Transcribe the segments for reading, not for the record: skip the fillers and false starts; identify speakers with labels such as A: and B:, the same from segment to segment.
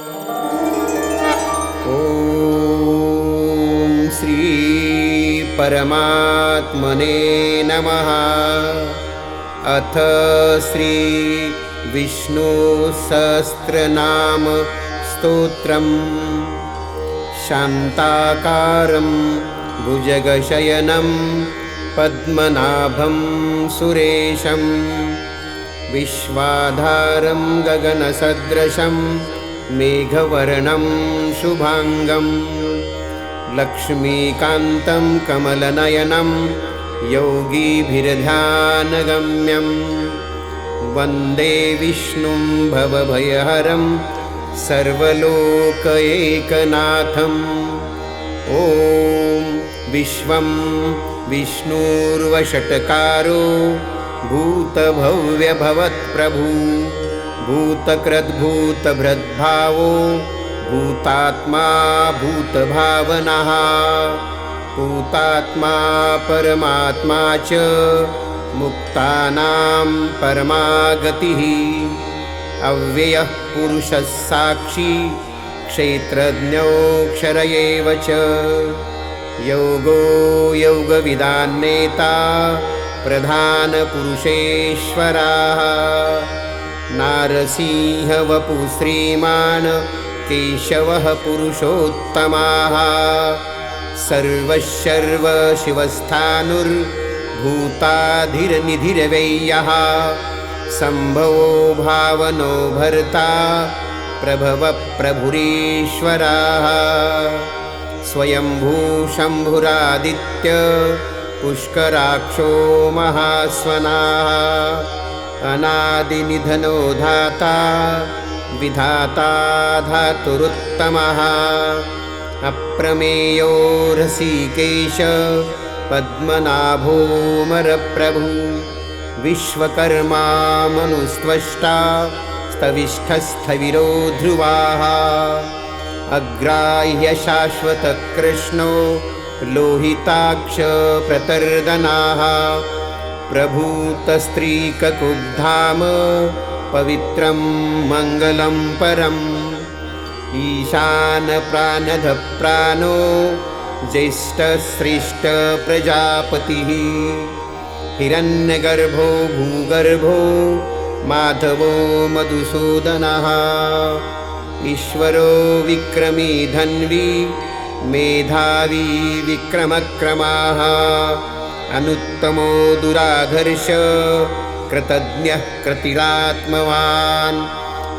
A: ॐ श्री परमात्मने नमः। अथ श्री विष्णु सहस्रनाम स्तोत्रम्। शान्ताकारं भुजगशयनं पद्मनाभं सुरेशं विश्वाधारं गगनसदृशं मेघवर्णं शुभांगं लक्ष्मीकान्तं कमलनयनं योगीभिर्ध्यानगम्यं वन्दे विष्णुं भवभयहरं सर्वलोकैकनाथम्। ॐ विश्वं विष्णुर्वषट्कारो भूतभव्यभवत्प्रभु भूतकृद्भूतभृद्भावो भूतात्मा भूतभावनः भूतात्मा परमात्मा च मुक्तानां परमागतिः। अव्ययः पुरुषः साक्षी क्षेत्रज्ञोऽक्षर एव च योगो योगविदान्नेता प्रधानपुरुषेश्वराः। नारसिंहवपुः श्रीमान् केशवः पुरुषोत्तमाः सर्वशिवस्थाणुर्भूताधिरनिधिरवैयः सम्भवो भावनो भर्ता प्रभवप्रभुरीश्वराः। स्वयंभू शम्भुरादित्य पुष्कराक्षो महास्वनाः अनादिनिधनो धाता विधाता धातुरुत्तमः अप्रमेयो रसिकेश पद्मनाभोऽमरप्रभु विश्वकर्मा मनुस्त्वष्टा स्तविष्ठस्थविरो ध्रुवाः अग्राह्य शाश्वतकृष्णो लोहिताक्ष प्रतर्दनाः प्रभूतस्त्रीककुब्धाम पवित्रं मङ्गलं परम् ईशानप्राणधप्राणो ज्येष्ठश्रेष्ठप्रजापतिः हिरण्यगर्भो भूगर्भो माधवो मधुसूदनः ईश्वरो विक्रमी धन्वी मेधावी विक्रमक्रमाः अनुत्तमो दुराधर्ष कृतज्ञः कृतिरात्मवान्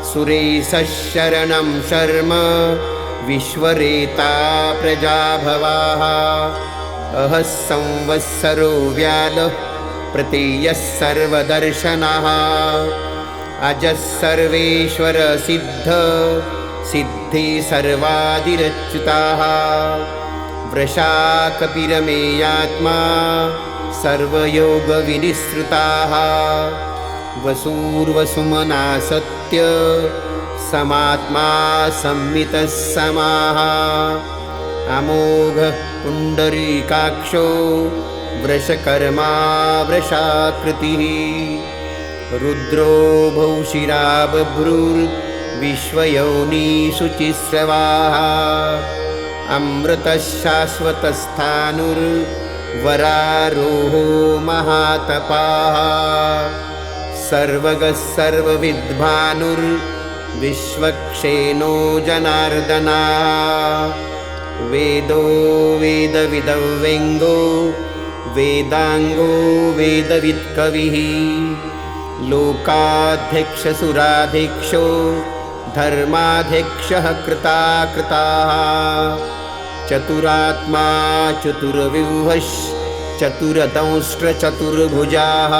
A: सुरेशः शरणं शर्म विश्वरेता प्रजाभवाः अहः संवत्सरो व्यालः प्रत्ययः सर्वदर्शनः अजः सर्वेश्वर सिद्ध सिद्धि सर्वादिरच्युताः वृषा कपिरमेयात्मा सर्वयोगविनिसृताः वसूर्वसुमना सत्य समात्मा संमितः समाः अमोघ पुण्डरीकाक्षो वृषकर्मा वृषाकृतिः रुद्रो भौशिरा बभ्रुर्विश्वयोनिषु चिस्रवाः अमृतः शाश्वतस्थाणुर्वरारोहो महातपाः सर्वगः सर्वविद्भानुर्विश्वक्षेनो जनार्दनः वेदो वेदविदव्यङ्गो वेदाङ्गो वेदवित्कविः लोकाध्यक्षसुराध्यक्षो धर्माध्यक्षः कृताकृताः चतुरात्मा चतुरविंशश्चतुरदंष्ट्रचतुर्भुजाः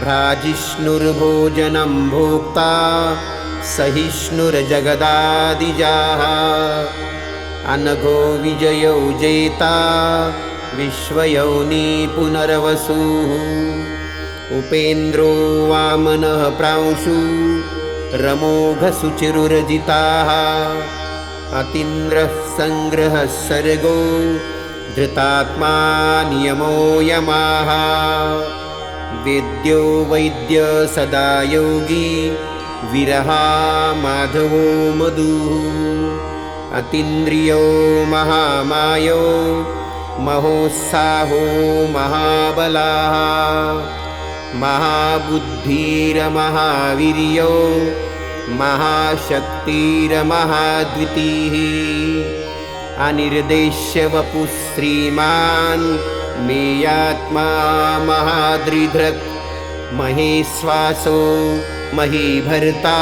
A: भ्राजिष्णुर्भोजनं भोक्ता सहिष्णुर्जगदादिजाः अनघो विजयो जेता विश्वयोनि पुनर्वसुः उपेन्द्रो वामनः प्रांशु रमोघसुचिरुरजिताः अतीन्द्रः संग्रहः सर्गो धृतात्मा नियमो यमाः वेद्यो वैद्य सदा योगी विरहा माधवो मधुः अतीन्द्रियो महामायो महोत्साहो महाबलाः महाबुद्धिरमहावीर्यो महाशक्तिरमहाद्वितीः अनिर्देश्य वपुः श्रीमान् मेयात्मा महादृढृत् महेश्वासो महीभर्ता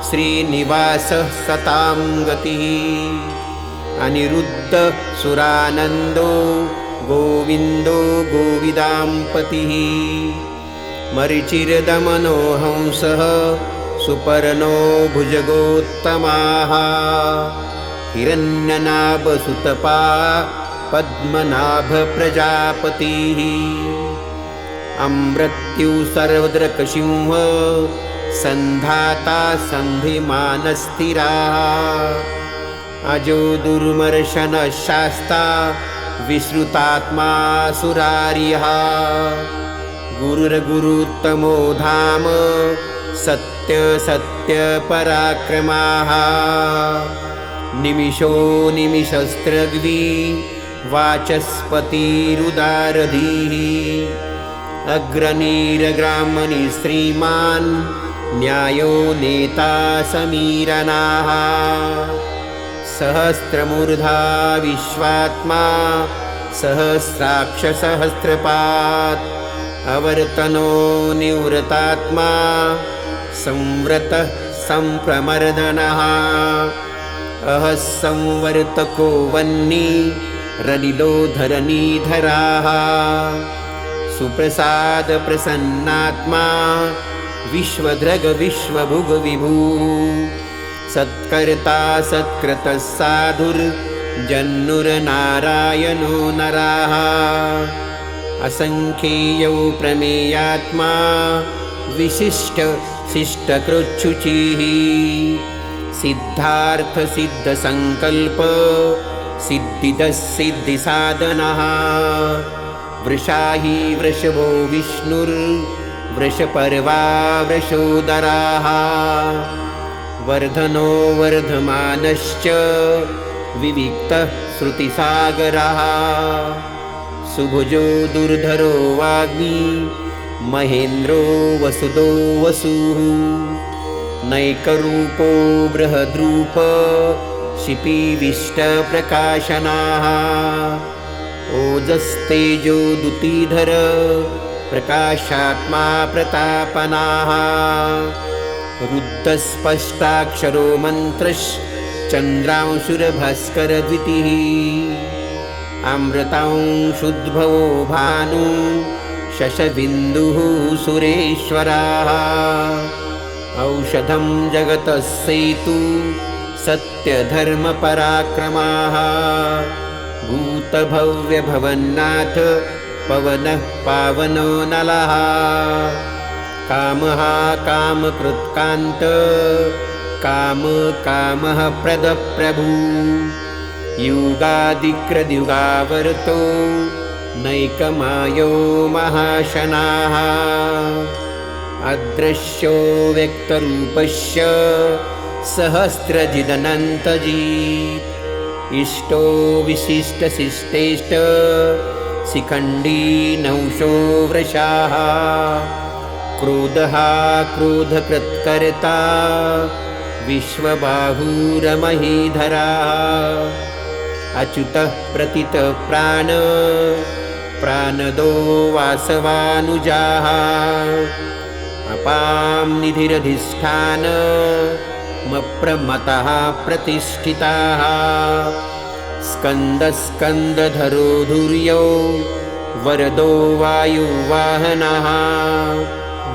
A: श्रीनिवासः सतां गतिः अनिरुद्ध सुरानन्दो गोविन्दो गोविदाम्पतिः मरीचिर्दमनो हंसः सुपर्णो भुजगोत्तमाः हिरण्यनाभसुतपा पद्मनाभप्रजापतिः अमृत्यु सर्वद्रकसिंह सन्धाता सन्धिमानस्थिराः अजो दुर्मर्शनशास्ता विश्रुतात्मा सुरार्यः गुरुर्गुरुत्तमो धाम सत्य सत्य पराक्रमाः निमिषो निमिषस्त्रग्वी वाचस्पतिरुदारधीः अग्रनीरग्रामणि श्रीमान् न्यायो नेता समीरनाः सहस्रमूर्धा विश्वात्मा सहस्राक्ष सहस्रपात् अवर्तनो निवृतात्मा संव्रतः संप्रमर्दनः अहः संवर्तको वह्नि रनिलोधरनीधराः सुप्रसाद प्रसन्नात्मा विश्वधृग विश्वभुग विभू सत्कर्ता सत्कृतः साधुर्जन्नुर्नारायणो नराः असंख्येयो प्रमेयात्मा विशिष्ट शिष्टकृच्छुचिः सिद्धार्थ सिद्ध संकल्प सिद्धिदः सिद्धिसाधनः वृषाही वृषभो विष्णुर्वृषपर्वा वृषोदराः वर्धनो वर्धमानश्च विविक्तः श्रुतिसागरः सुभुजो दुर्धरो वाग्मी महेन्द्रो वसुदो वसुः नैकरूपो बृहद्रूप शिपीविष्टप्रकाशनाः ओजस्तेजो दुतीधर प्रकाशात्मा प्रतापनाः रुद्धस्पष्टाक्षरो मन्त्रश्चन्द्रांशुरभास्करद्वितिः अमृतांशुद्भवो भानु शशबिन्दुः सुरेश्वराः औषधं जगतः सेतु सत्यधर्मपराक्रमाः भूतभव्यभवन्नाथ पवनः पावनो नलः कामः कामकृत्कान्त कामः प्रदप्रभु युगादिक्रद्युगावर्तो नैकमायो महाशनाः अदृश्यो व्यक्तरूपस्य सहस्रजिदनन्तजीत् इष्टो विशिष्टशिष्टेष्ट शिखण्डी नौशो वृषाः क्रोधः क्रोधकृत्कर्ता विश्वबाहुरमहीधराः अच्युतः प्रतितः प्राणदो वासवानुजाः अपां निधिरधिष्ठानमप्रमतः प्रतिष्ठिताः स्कन्दधरो धुर्यो वरदो वायुवाहनः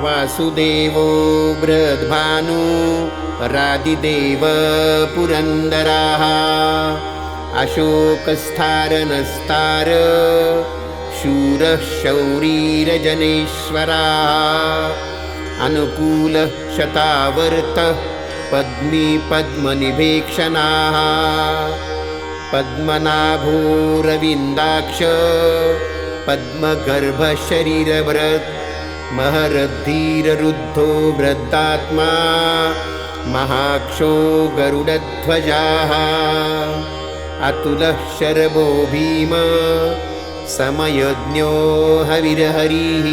A: वासुदेवो बृहद्भानु रादिदेव पुरन्दरः अशोकस्थारनस्तार शूरः शौरीरजनेश्वरः अनुकूलः शतावर्तः पद्मी पद्मनिभेक्षणाः पद्मनाभो रविन्दाक्ष पद्मगर्भशरीरभृत् महरद्धीररुद्धो वृद्धात्मा महाक्षो गरुडध्वजाः अतुलः शरभो भीम समयज्ञो हविर्हरिः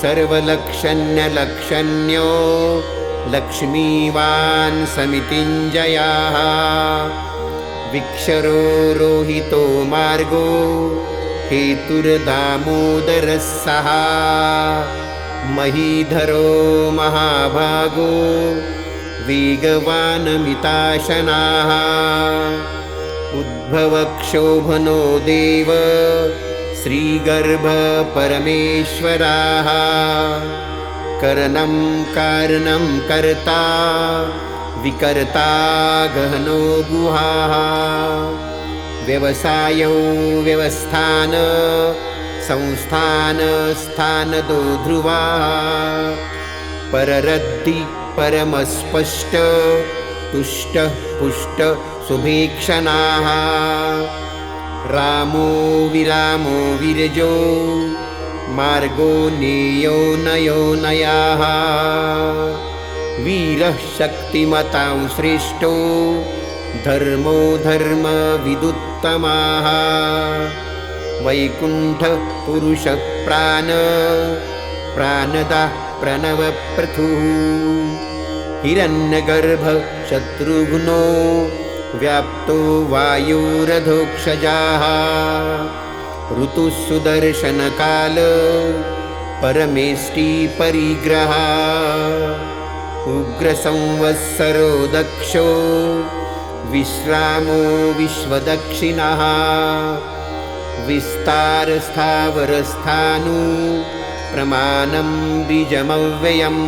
A: सर्वलक्षण्यलक्षण्यो लक्ष्मीवान् समितिञ्जयाः विक्षरो रोहितो मार्गो हेतुर्दामोदरः सः महीधरो महाभागो वेगवानमिताशनाः उद्भवक्षोभनो देव श्रीगर्भपरमेश्वराः करणं कारणं कर्ता विकर्ता गहनो गुहाः व्यवसायो व्यवस्थान संस्थान स्थानदो ध्रुवाः पररद्धि परमस्पष्ट तुष्ट पुष्ट सुभीक्षणाः रामो विरामो विरजो मार्गो नेयो नयो नयाः वीरः शक्तिमतां श्रेष्ठो धर्मो धर्मविदुत्तमाः वैकुण्ठः पुरुषः प्राणदः प्रणवप्रथुः हिरण्यगर्भः शत्रुघ्नो व्याप्तो वायुरधोक्षजाः ऋतुः सुदर्शनकाल परमेष्टि परिग्रहः उग्रसंवत्सरो दक्षो विश्रामो विश्वदक्षिणः विस्तारस्थावरस्थाणु प्रमाणं बीजमव्ययम्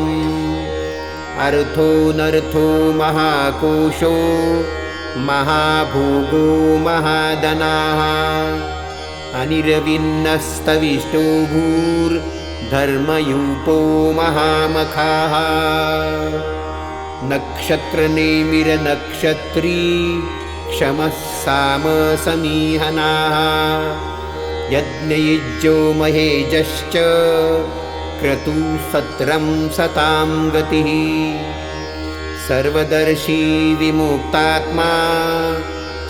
A: अर्थोऽनर्थो महाकोशो महाभोगो महाधनाः अनिर्विण्णस्तविष्टो भूर्धर्मयूपो महामखाः नक्षत्रनेमिरनक्षत्री क्षमः साम समीहनाः यज्ञयुज्यो महेजश्च क्रतुः सत्रं सतां गतिः सर्वदर्शी विमुक्तात्मा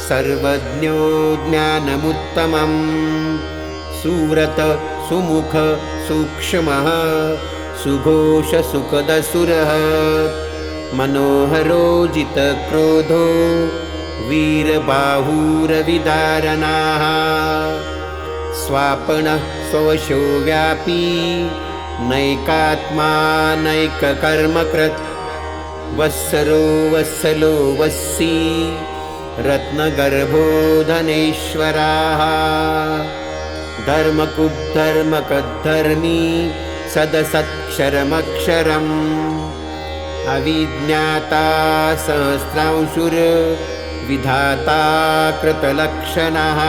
A: सर्वज्ञो ज्ञानमुत्तमं सुव्रत सुमुख सूक्ष्मः सुघोषसुखदसुरः मनोहरो जितक्रोधो वीरबाहुरविदारणाः स्वापनः स्ववशो व्यापी नैकात्मा नैककर्मकृत् वत्सरो वत्सलो वत्सी रत्नगर्भो धनेश्वराः धर्मकुद्धर्मकद्धर्मी सदसत्क्षरमक्षरम् अविज्ञाता सहस्रांशुर्विधाता कृतलक्षणः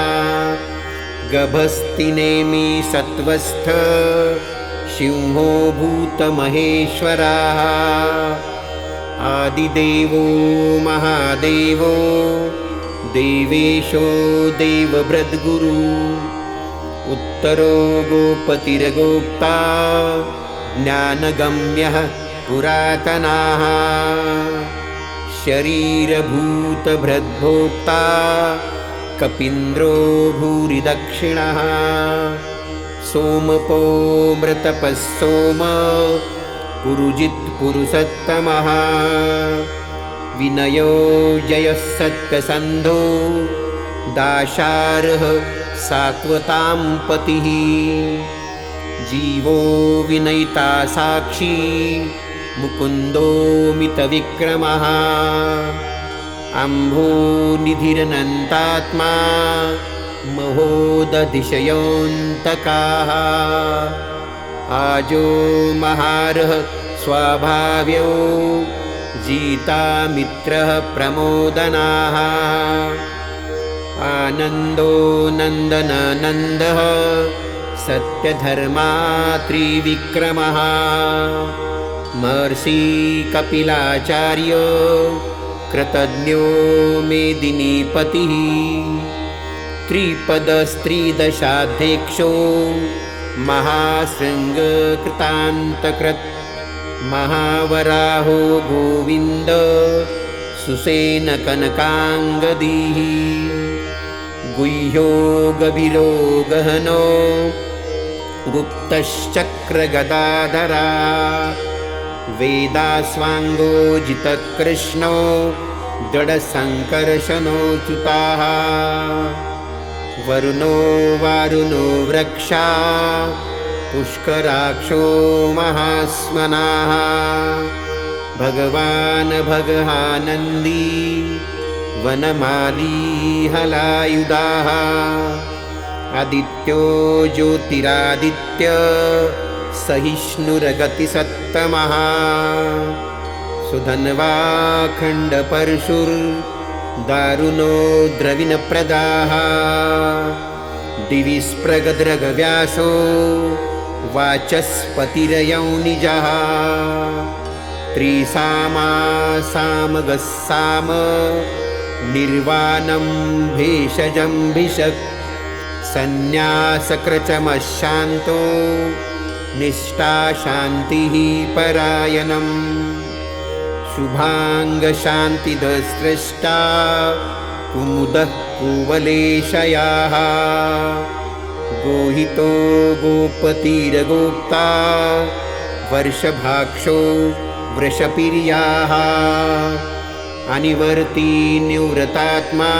A: गभस्तिनेमि सत्त्वस्थ सिंहो भूतमहेश्वरः आदिदेवो महादेवो देवेशो देवभृद्गुरु उत्तरो गोपतिर्गोप्ता ज्ञानगम्यः पुरातनाः शरीरभूतभृद्भोक्ता कपीन्द्रो भूरिदक्षिणः सोमपो मृतपः सोम पुरुजित् पुरुषोत्तमः विनयो जयः सत्यसन्धो दाशार्ह सात्वतां पतिः जीवो विनयिता साक्षी मुकुन्दो मितविक्रमः अम्भो निधिरनन्तात्मा महोदधिशयोऽन्तकाः आजो महारः स्वाभाव्यो जीता मित्रः प्रमोदनाः आनन्दो नन्दननन्दः सत्यधर्मा त्रिविक्रमः महर्षि कपिलाचार्य कृतज्ञो मेदिनीपतिः त्रिपदस्त्रिदशाध्यक्षो महाशृङ्गकृतान्तकृत् महावराहो गोविन्द सुसेनकनकाङ्गदीः गुह्यो गभीरो गहनो गुप्तश्चक्रगदाधरा वेदास्वाङ्गोजितकृष्णो दृढसङ्कर्षणोच्युताः वरुणो वारुणो वृक्षा पुष्कराक्षो महास्मनाः भगवान् भगहानन्दी वनमाली हलायुधाः आदित्यो ज्योतिरादित्य सहिष्णुरगतिसत्तमः सुधन्वाखण्डपरशुर्दारुणो द्रविणप्रदाः दिवि स्प्रगद्रगव्यासो वाचस्पतिरयौनिजः त्रिसामा सामगस्साम निर्वाणं भेषजं भिषक् सन्न्यासकृचमशान्तो निष्ठा शान्तिः परायणम् शुभाङ्गशान्तिदस्रष्टा कुमुदः कुवलेशयाः गोहितो गोपतिरगोप्ता वर्षभाक्षो वृषपिर्याः अनिवर्ती निवृतात्मा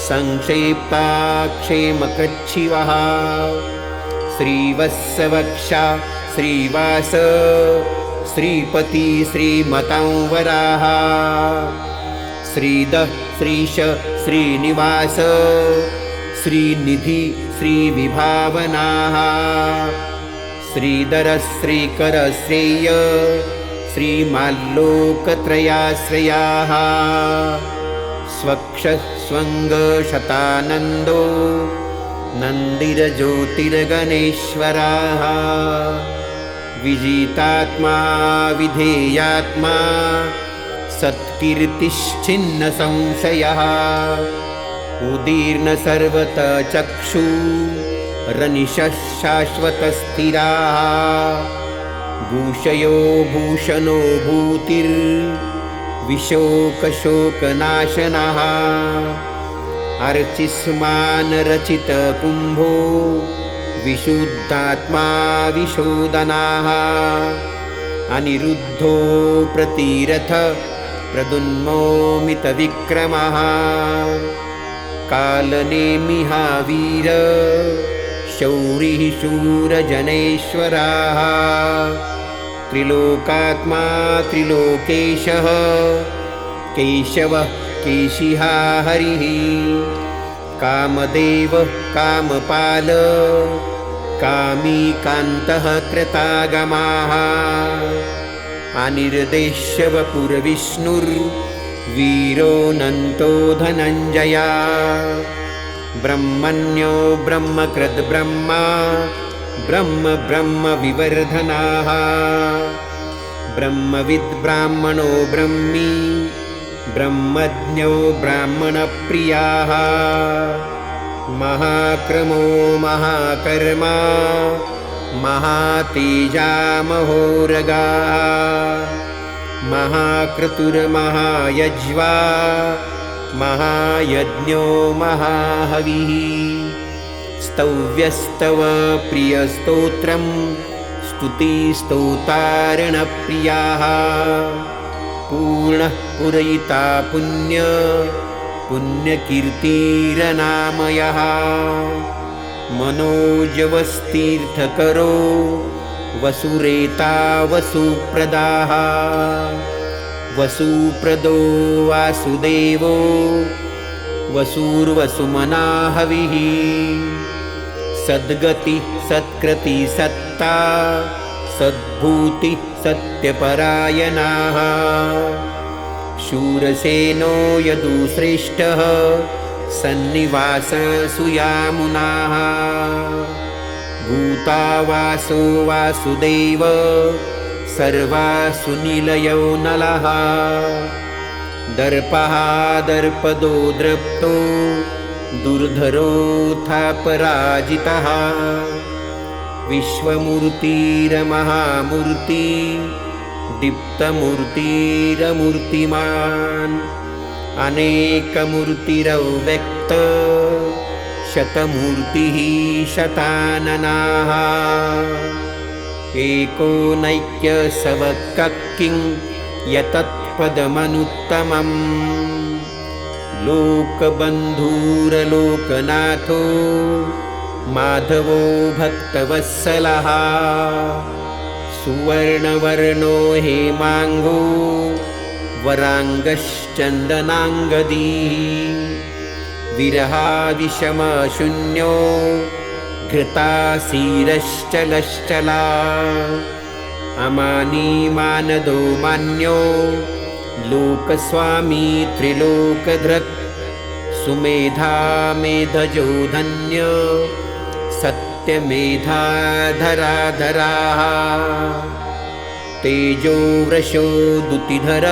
A: संक्षेप्ता क्षेमकृच्छिवः श्रीवत्सवक्षा श्रीवास श्रीपति श्रीमतांवराः श्रीदः श्रीश श्रीनिवास श्रीनिधि श्रीविभावनाः श्रीधर श्रीकर श्रेय श्रीमाल्लोकत्रयाश्रयाः स्वक्षस्वङ्गशतानन्दो नन्दिरज्योतिर्गणेश्वराः विजितात्मा विधेयात्मा सत्कीर्तिश्चिन्नसंशयः उदीर्न सर्वतः चक्षु रनिशः शाश्वतस्थिराः भूषयो भूषणो भूतिर्विशोकशोकनाशनः अर्चिस्मानरचितकुम्भो विशुद्धात्मा विशोदनाः अनिरुद्धो प्रतिरथ प्रदुन्मोमितविक्रमः कालनेमिहावीर शौरिः शूरजनेश्वराः त्रिलोकात्मा त्रिलोकेशः केशवः केशिहा हरिः कामदेव कामपाल कामीकान्तः कृतागमाः अनिर्देश्य वपुरविष्णुर्वीरोऽनन्तो धनञ्जया ब्रह्मण्यो ब्रह्मकृद् ब्रह्मा ब्रह्म ब्रह्म विवर्धनाः ब्रह्मविद् ब्राह्मणो ब्रह्मी ब्रह्मज्ञो ब्राह्मणप्रियाः महाक्रमो महाकर्मा महातेजामहोरगाः महाक्रतुर्महायज्वा महायज्ञो महाहविः स्तव्यस्तव प्रियस्तोत्रं स्तुतिस्तोतारणप्रियाः पूर्णः पुरयिता पुण्यकीर्तिरनामयः मनोजवस्तीर्थकरो वसुरेता वसुप्रदाः वसुप्रदो वासुदेवो वसुर्वसुमना हविः सद्गति सत्कृति सत्ता सद्भूति सत्यपरायणाः शूरसेनो यदुश्रेष्ठः सन्निवास सुयामुनाः भूतावासो वासुदेव सर्वासुनिलयो नलः दर्पः दर्पदो दृप्तो दुर्धरोऽथ पराजितः विश्वमूर्तिरमहामूर्ति दीप्तमूर्तिरमूर्तिमान् अनेकमूर्तिरव्यक्त शतमूर्तिः शताननाः एको नैक्यसवक्किं यतत्पदमनुत्तमम् लोकबन्धुरलोकनाथो माधवो भक्तवत्सलः सुवर्णवर्णो हेमाङ्गो वराङ्गश्चन्दनाङ्गदी विरहाविषमशून्यो घृतासीरश्चलश्चला अमानीमानदो मान्यो लोकस्वामी त्रिलोकधृक् सुमेधा मेधजो धन्य सत्यमेधाधराधराः तेजो वृषो दुतिधर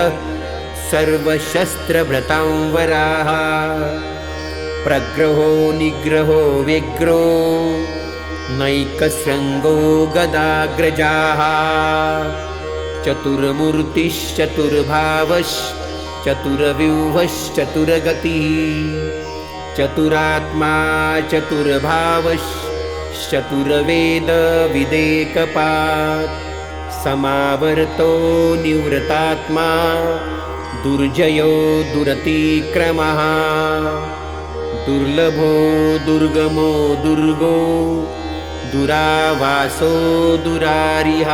A: सर्वशस्त्रभृतांवराः प्रग्रहो निग्रहो व्यग्रो नैकशृङ्गो गदाग्रजाः चतुर्मूर्तिश्चतुर्भावश्चतुर्व्यूहश्चतुर्गतिः चतुरात्मा चतुर्भावश्चतुर्वेदविदेकपात् समावर्तो निवृतात्मा दुर्जयो दुरतिक्रमः दुर्लभो दुर्गमो दुर्गो दुरावासो दुरारिः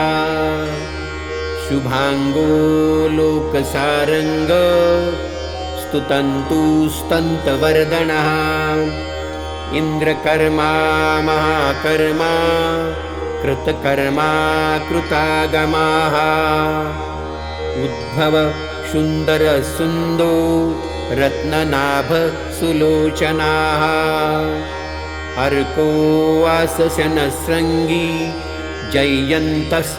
A: शुभांगो लोकसारंग स्तुतन्तु स्तन्तवर्धनः इन्द्रकर्मा महाकर्मा कृतकर्मा कृतागमाः उद्भव सुन्दर सुन्दो रत्ननाभ सुलोचनाः अर्को वासशनशृङ्गी जयन्तः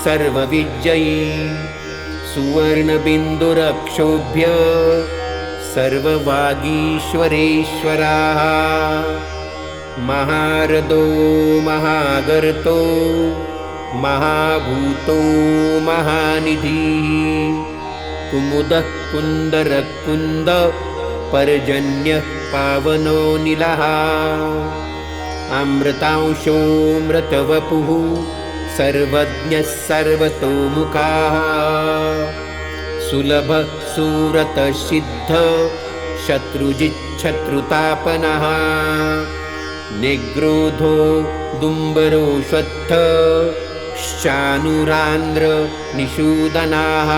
A: सर्वविजयी सुवर्णबिन्दुरक्षोभ्य सर्ववागीश्वरेश्वराः महारदो महागर्तो महाभूतो महानिधिः कुमुदः कुन्दरकुन्द पर्जन्यः पावनो नीलः अमृतांशोऽमृतवपुः सर्वज्ञः सर्वतोमुखः सुलभ सुरतसिद्ध शत्रुजिच्छत्रुतापनः निग्रोधो दुम्बरो श्वत्थ शानुरान्द्र निषूदनाः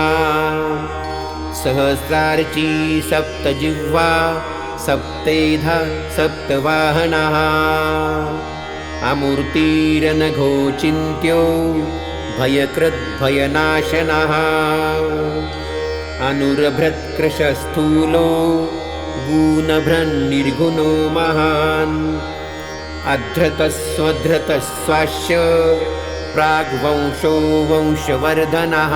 A: सहस्रार्ची सप्तजिह्वा सप्तेधा सप्तवाहनः अमूर्तिरनघो चिन्त्यो भयकृद्भयनाशनः अनुरभृत्कृशस्थूलो गूनभृन्निर्गुणो महान् अधृतस्वधृतस्वास्य प्राग्वंशो वंशवर्धनः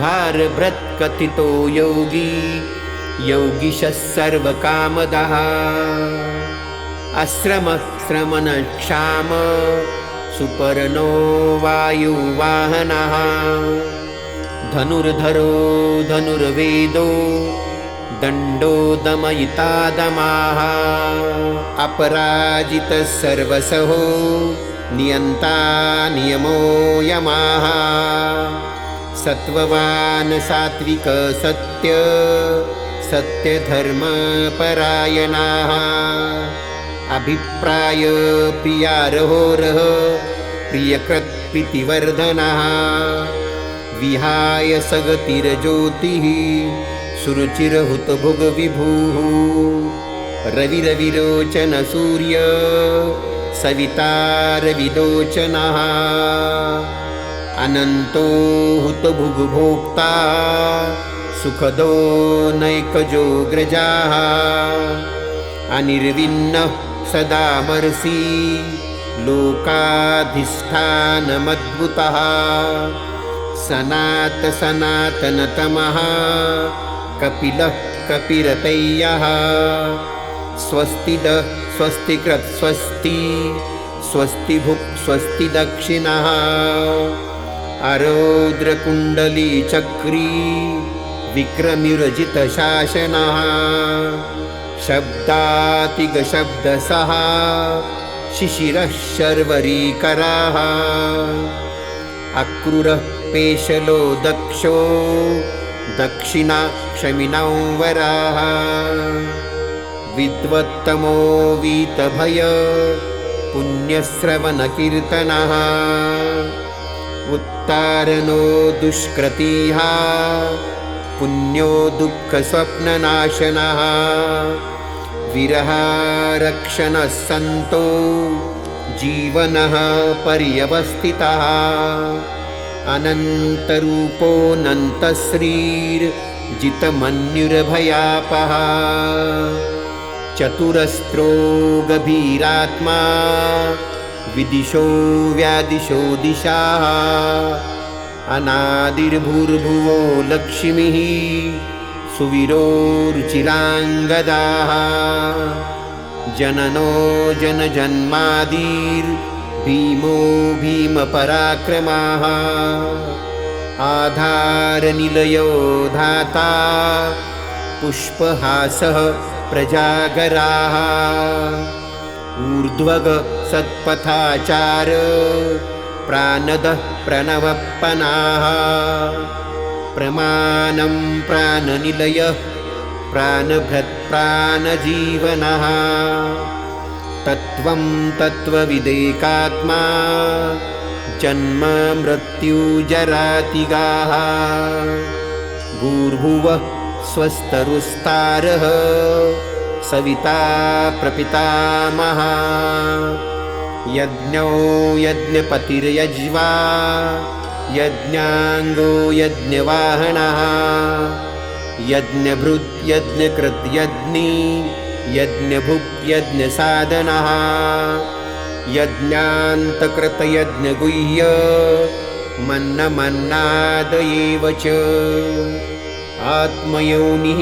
A: भारभृत्कथितो योगी योगिशः सर्वकामदः अश्रमः श्रमणक्षाम सुपर्णो वायुवाहनः धनुर्धरो धनुर्वेदो दण्डो दमयिता दमाः अपराजितः सर्वसहो नियन्ता नियमो यमाः सत्त्ववान् सात्विक सत्य सत्यधर्मपरायणाः अभिप्राय प्रियारहोरः प्रियकृत्प्रीतिवर्धनः विहाय सगतिर्ज्योतिः सुरुचिरहुतभुग्विभुः रविरविरोचन सूर्य सविता रविलोचनः अनन्तो हुतभुग्भोक्ता सुखदो नैकजोग्रजाः अनिर्विन्नः सदामर्षि लोकाधिष्ठानमद्भुतः सनातनतमः कपिलः कपिरतय्यः स्वस्तिदः स्वस्तिकृत् स्वस्ति स्वस्ति भुक् स्वस्ति दक्षिणः आरौद्रकुण्डली चक्री विक्रमिरजितशासनः शब्दातिगशब्दसः शिशिरः शर्वरीकराः अक्रूरः पेशलो दक्षो दक्षिणा क्षमिनौवराः विद्वत्तमो वीतभय पुण्यश्रवणकीर्तनः उत्तारणो दुष्कृतिः पुण्यो दुःखस्वप्ननाशनः विरहारक्षणः सन्तो जीवनः पर्यवस्थितः अनन्तरूपोऽनन्तश्रीर्जितमन्युर्भयापः चतुरस्रो गभीरात्मा विदिशो व्यादिशो दिशाः अनादिर्भूर्भुवो लक्ष्मीः सुवीरोरुचिराङ्गदाः जननो जनजन्मादिर्भीमो भीमपराक्रमाः आधारनिलयो धाता पुष्पहासः प्रजागराः ऊर्ध्वग सत्पथाचार प्राणदः प्रणवप्पनाः प्रमाणं प्राणनिलयः प्राणभृत्प्राणजीवनः तत्त्वं तत्त्वविदेकात्मा जन्म मृत्युजरातिगाः भूर्भुवः स्वस्तरुस्तारः सविता प्रपितामहः यज्ञो यज्ञपतिर्यज्वा यज्ञाङ्गो यज्ञवाहनः यज्ञभृत् यज्ञकृत् यज्ञी यज्ञभुक् यज्ञसाधनः यज्ञान्तकृत यज्ञगुह्य मन्नमन्नादयेव च आत्मयोनिः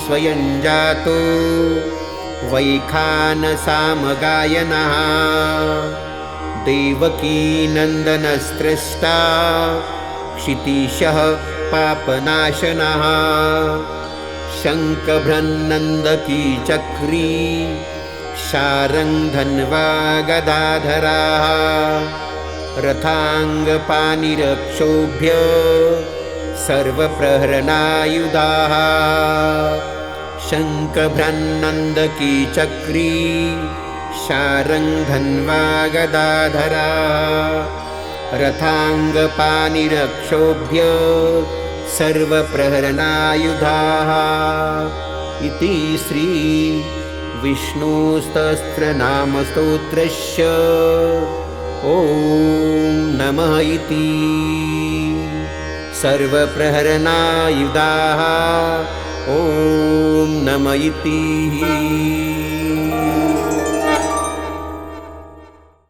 A: स्वयं जातो वैखानसामगायनः देवकीनन्दनस्रष्टा क्षितीशः पापनाशनः शङ्खभ्रन्नन्दकी चक्री शारङ्गधन्वा गदाधराः रथाङ्गपाणिरक्षोभ्य सर्वप्रहरणायुधाः शङ्खभ्रन्नन्दकी चक्री शारङ्गधन्वा गदाधरा रथाङ्गपाणिरक्षोभ्य सर्वप्रहरणायुधाः इति श्री विष्णुसहस्रनामस्तोत्रस्य ॐ नमः इति सर्वप्रहरणायुधाः ॐ नमः इति।